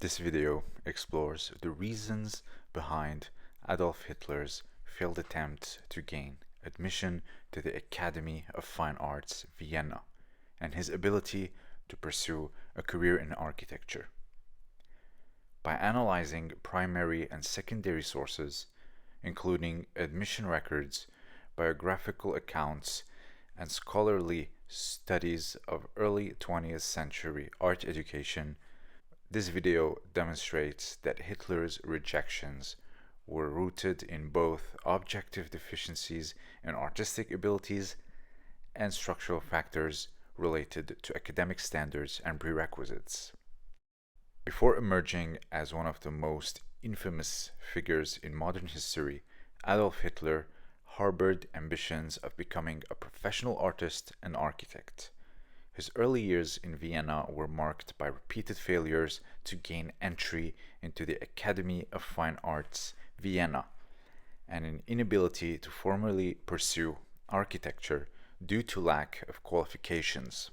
This video explores the reasons behind Adolf Hitler's failed attempt to gain admission to the Academy of Fine Arts, Vienna, and his ability to pursue a career in architecture. By analyzing primary and secondary sources, including admission records, biographical accounts, and scholarly studies of early 20th century art education, this video demonstrates that Hitler's rejections were rooted in both objective deficiencies in artistic abilities and structural factors related to academic standards and prerequisites. Before emerging as one of the most infamous figures in modern history, Adolf Hitler harbored ambitions of becoming a professional artist and architect. His early years in Vienna were marked by repeated failures to gain entry into the Academy of Fine Arts, Vienna, and an inability to formally pursue architecture due to lack of qualifications.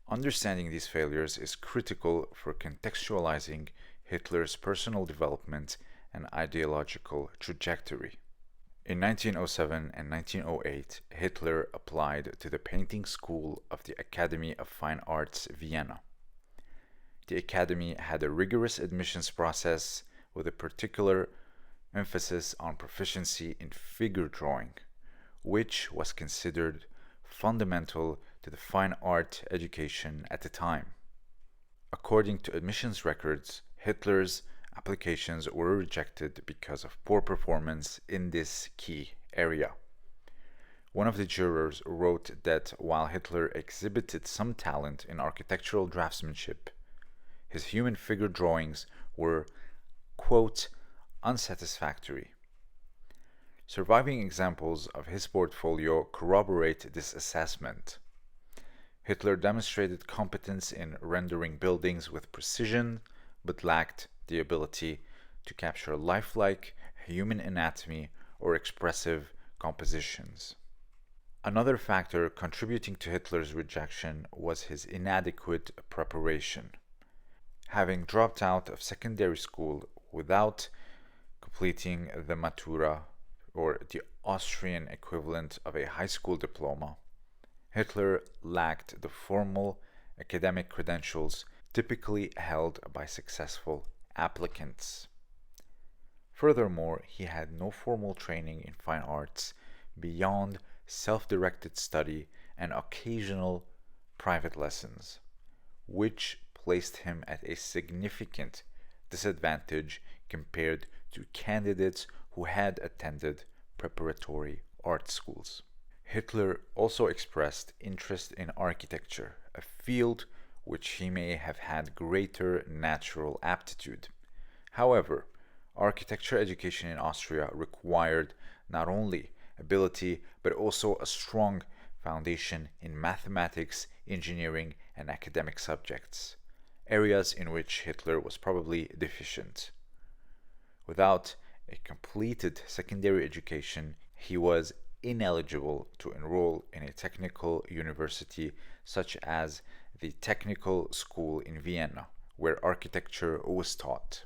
Understanding these failures is critical for contextualizing Hitler's personal development and ideological trajectory. In 1907 and 1908, Hitler applied to the painting school of the Academy of Fine Arts, Vienna. The academy had a rigorous admissions process with a particular emphasis on proficiency in figure drawing, which was considered fundamental to the fine art education at the time. According to admissions records, Hitler's applications were rejected because of poor performance in this key area. One of the jurors wrote that while Hitler exhibited some talent in architectural draftsmanship, his human figure drawings were, quote, unsatisfactory. Surviving examples of his portfolio corroborate this assessment. Hitler demonstrated competence in rendering buildings with precision, but lacked the ability to capture lifelike human anatomy or expressive compositions. Another factor contributing to Hitler's rejection was his inadequate preparation. Having dropped out of secondary school without completing the Matura, or the Austrian equivalent of a high school diploma, Hitler lacked the formal academic credentials typically held by successful applicants. Furthermore, he had no formal training in fine arts beyond self-directed study and occasional private lessons, which placed him at a significant disadvantage compared to candidates who had attended preparatory art schools. Hitler also expressed interest in architecture, a field which he may have had greater natural aptitude. However, architecture education in Austria required not only ability but also a strong foundation in mathematics, engineering, and academic subjects, areas in which Hitler was probably deficient. Without a completed secondary education, he was ineligible to enroll in a technical university such as the Technical School in Vienna, where architecture was taught.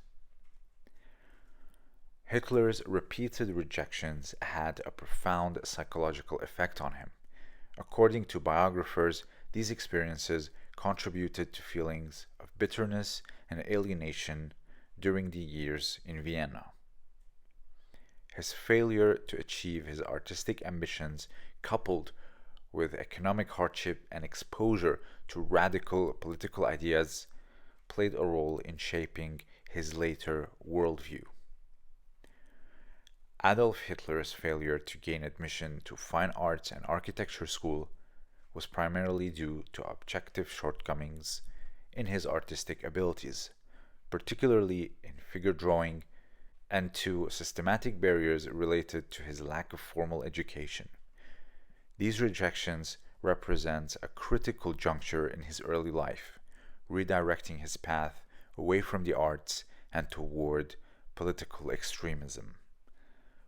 Hitler's repeated rejections had a profound psychological effect on him. According to biographers, these experiences contributed to feelings of bitterness and alienation during the years in Vienna. His failure to achieve his artistic ambitions, coupled with economic hardship and exposure to radical political ideas, played a role in shaping his later worldview. Adolf Hitler's failure to gain admission to fine arts and architecture school was primarily due to objective shortcomings in his artistic abilities, particularly in figure drawing, and to systematic barriers related to his lack of formal education. These rejections represent a critical juncture in his early life, redirecting his path away from the arts and toward political extremism.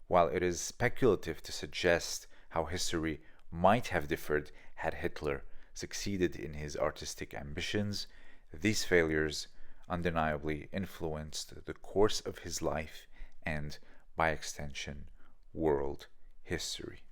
While it is speculative to suggest how history might have differed had Hitler succeeded in his artistic ambitions, these failures undeniably influenced the course of his life and, by extension, world history.